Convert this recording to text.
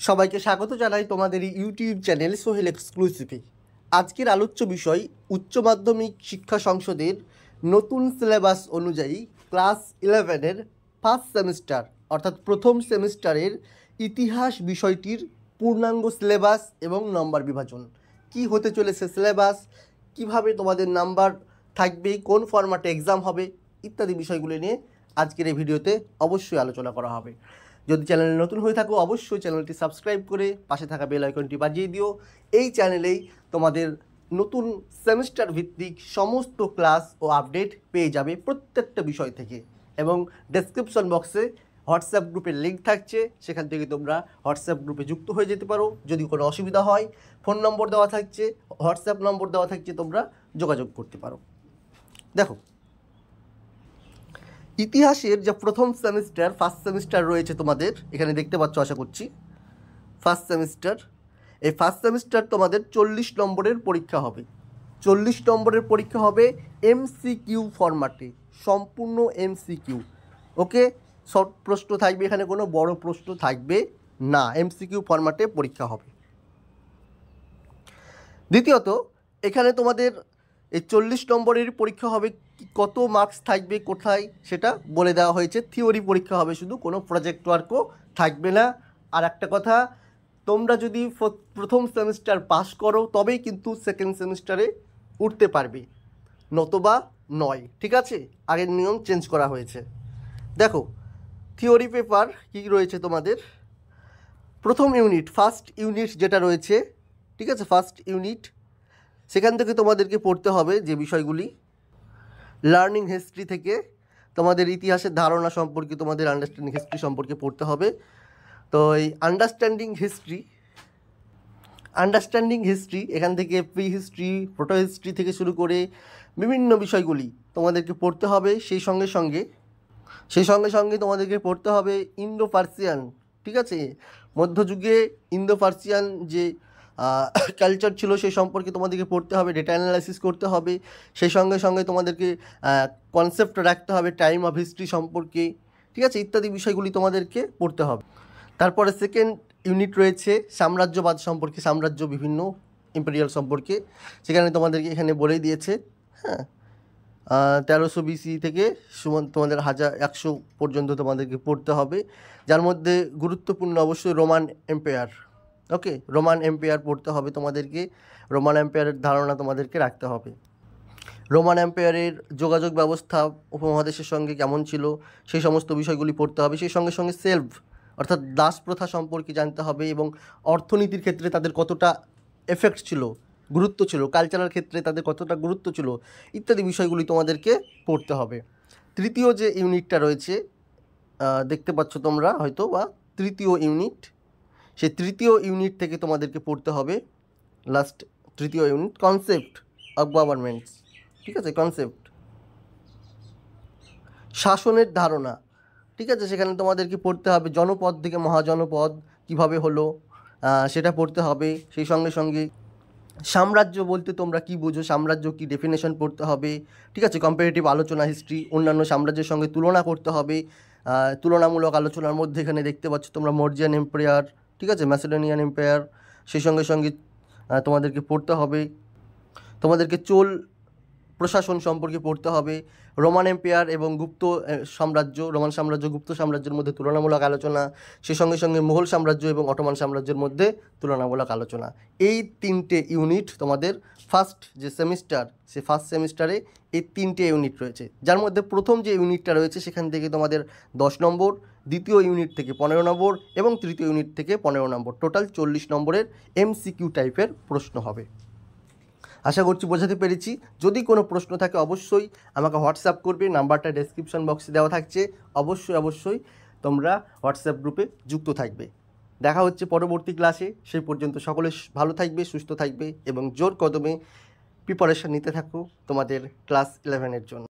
সবাইকে স্বাগত জানাই তোমাদের এই ইউটিউব চ্যানেল সোহেল এক্সক্লুসিভে। আজকের আলোচ্য বিষয় উচ্চ মাধ্যমিক শিক্ষা সংসদের নতুন সিলেবাস অনুযায়ী ক্লাস 11-এর ফার্স্ট সেমিস্টার অর্থাৎ প্রথম সেমিস্টারের ইতিহাস বিষয়টির পূর্ণাঙ্গ সিলেবাস এবং নম্বর বিভাজন। কি হতে চলেছে সিলেবাস, কিভাবে তোমাদের নাম্বার থাকবে, কোন ফরম্যাটে এক্সাম হবে ইত্যাদি বিষয়গুলি নিয়ে আজকের এই ভিডিওতে অবশ্যই আলোচনা করা হবে। যদি চ্যানেলে নতুন হয়ে থাকো অবশ্যই চ্যানেলটি সাবস্ক্রাইব করে পাশে থাকা বেল আইকনটি বাজিয়ে দিও। এই চ্যানেলেই তোমাদের নতুন সেমিস্টার ভিত্তিক সমস্ত ক্লাস ও আপডেট পেয়ে যাবে প্রত্যেকটা বিষয় থেকে। এবং ডেসক্রিপশন বক্সে হোয়াটসঅ্যাপ গ্রুপের লিঙ্ক থাকছে, সেখান থেকে তোমরা হোয়াটসঅ্যাপ গ্রুপে যুক্ত হয়ে যেতে পারো। যদি কোনো অসুবিধা হয় ফোন নম্বর দেওয়া থাকছে, হোয়াটসঅ্যাপ নম্বর দেওয়া থাকছে, তোমরা যোগাযোগ করতে পারো। দেখো, ইতিহাসের যে প্রথম সেমিস্টার ফার্স্ট সেমিস্টার রয়েছে তোমাদের এখানে দেখতে পাচ্ছ আশা করছি। ফার্স্ট সেমিস্টার, এই ফার্স্ট সেমিস্টার তোমাদের 40 নম্বরের পরীক্ষা হবে। 40 নম্বরের পরীক্ষা হবে এমসিকিউ ফরম্যাটে, সম্পূর্ণ এমসিকিউ। ওকে, শর্ট প্রশ্ন থাকবে, এখানে কোনো বড় প্রশ্ন থাকবে না, এমসিকিউ ফরম্যাটে পরীক্ষা হবে। দ্বিতীয়ত, এখানে তোমাদের এই 40 নম্বরের পরীক্ষা হবে, কত মার্কস থাকবে কোথায় সেটা বলে দেওয়া হয়েছে। থিওরি পরীক্ষা হবে শুধু, কোনো প্রজেক্ট ওয়ার্কও থাকবে না। আর একটা কথা, তোমরা যদি প্রথম সেমিস্টার পাস করো তবেই কিন্তু সেকেন্ড সেমিস্টারে উঠতে পারবে, নতবা নয়। ঠিক আছে, আগের নিয়ম চেঞ্জ করা হয়েছে। দেখো, থিওরি পেপার কী রয়েছে তোমাদের। প্রথম ইউনিট, ফার্স্ট ইউনিট যেটা রয়েছে, ঠিক আছে, ফার্স্ট ইউনিট, সেখান থেকে তোমাদেরকে পড়তে হবে যে বিষয়গুলি। লার্নিং হিস্ট্রি থেকে তোমাদের ইতিহাসের ধারণা সম্পর্কে, তোমাদের আন্ডারস্ট্যান্ডিং হিস্ট্রি সম্পর্কে পড়তে হবে। তো এই আন্ডারস্ট্যান্ডিং হিস্ট্রি এখান থেকে প্রি হিস্ট্রি, প্রোটো হিস্ট্রি থেকে শুরু করে বিভিন্ন বিষয়গুলি তোমাদেরকে পড়তে হবে। সেই সঙ্গে সঙ্গে তোমাদেরকে পড়তে হবে ইন্দো পার্সিয়ান, ঠিক আছে, মধ্যযুগে ইন্দো পার্সিয়ান যে কালচার ছিল সেই সম্পর্কে তোমাদেরকে পড়তে হবে, ডেটা অ্যানালাইসিস করতে হবে। সেই সঙ্গে তোমাদেরকে কনসেপ্ট রাখতে হবে টাইম অফ হিস্ট্রি সম্পর্কে, ঠিক আছে, ইত্যাদি বিষয়গুলি তোমাদেরকে পড়তে হবে। তারপরে সেকেন্ড ইউনিট রয়েছে সাম্রাজ্যবাদ সম্পর্কে, সাম্রাজ্য বিভিন্ন ইম্পেরিয়াল সম্পর্কে, সেখানে তোমাদেরকে এখানে বলেই দিয়েছে। হ্যাঁ, 1300 BC থেকে তোমাদের 1100 পর্যন্ত তোমাদেরকে পড়তে হবে, যার মধ্যে গুরুত্বপূর্ণ অবশ্যই রোমান এম্পায়ার। ওকে, রোমান এম্পায়ার পড়তে হবে তোমাদেরকে, রোমান এম্পায়ারের ধারণা তোমাদেরকে রাখতে হবে। রোমান এম্পায়ারের যোগাযোগ ব্যবস্থা উপমহাদেশের সঙ্গে কেমন ছিল সেই সমস্ত বিষয়গুলি পড়তে হবে। সেই সঙ্গে সেলভ অর্থাৎ দাস প্রথা সম্পর্কে জানতে হবে এবং অর্থনীতির ক্ষেত্রে তাদের কতটা এফেক্ট ছিল, গুরুত্ব ছিল, কালচারাল ক্ষেত্রে তাদের কতটা গুরুত্ব ছিল ইত্যাদি বিষয়গুলি তোমাদেরকে পড়তে হবে। তৃতীয় যে ইউনিটটা রয়েছে দেখতে পাচ্ছ তোমরা হয়তো, বা তৃতীয় ইউনিট, সেই তৃতীয় ইউনিট থেকে তোমাদেরকে পড়তে হবে লাস্ট তৃতীয় ইউনিট, কনসেপ্ট অফ গভর্নমেন্টস, ঠিক আছে, কনসেপ্ট, শাসনের ধারণা, ঠিক আছে, সেখানে তোমাদেরকে পড়তে হবে জনপদ থেকে মহাজনপদ কীভাবে হলো সেটা পড়তে হবে। সেই সঙ্গে সাম্রাজ্য বলতে তোমরা কি বুঝো, সাম্রাজ্য কি ডেফিনেশন পড়তে হবে, ঠিক আছে, কম্পারেটিভ আলোচনা হিস্ট্রি, অন্যান্য সাম্রাজ্যের সঙ্গে তুলনা করতে হবে। তুলনামূলক আলোচনার মধ্যে এখানে দেখতে পাচ্ছ তোমরা মৌর্যান এম্পায়ার, ঠিক আছে, ম্যাসেডোনিয়ান এম্পায়ার। সেই সঙ্গে তোমাদেরকে পড়তে হবে, তোমাদেরকে চোল প্রশাসন সম্পর্কে পড়তে হবে, রোমান এম্পায়ার এবং গুপ্ত সাম্রাজ্য, রোমান সাম্রাজ্য গুপ্ত সাম্রাজ্যের মধ্যে তুলনামূলক আলোচনা। সেই সঙ্গে মুঘল সাম্রাজ্য এবং অটোমান সাম্রাজ্যের মধ্যে তুলনামূলক আলোচনা। এই 3টে ইউনিট তোমাদের ফার্স্ট যে সেমিস্টার, সে ফার্স্ট সেমিস্টারে এই 3টে ইউনিট রয়েছে, যার মধ্যে প্রথম যে ইউনিটটা রয়েছে সেখান থেকে তোমাদের 10 নম্বর, দ্বিতীয় ইউনিট থেকে 15 নম্বর এবং তৃতীয় ইউনিট থেকে 15 নম্বর, টোটাল 40 নম্বরের এমসিকিউ টাইপের প্রশ্ন হবে। আশা করছি বোঝাতে পেরেছি। যদি কোনো প্রশ্ন থাকে অবশ্যই আমাকে হোয়াটসঅ্যাপ করবে, নাম্বারটা ডেসক্রিপশন বক্সে দেওয়া থাকছে। অবশ্যই তোমরা হোয়াটসঅ্যাপ গ্রুপে যুক্ত থাকবে। দেখা হচ্ছে পরবর্তী ক্লাসে, সেই পর্যন্ত সকলে ভালো থাকবে, সুস্থ থাকবে এবং জোর কদমে প্রিপারেশন নিতে থাকো তোমাদের ক্লাস 11-এর জন্য।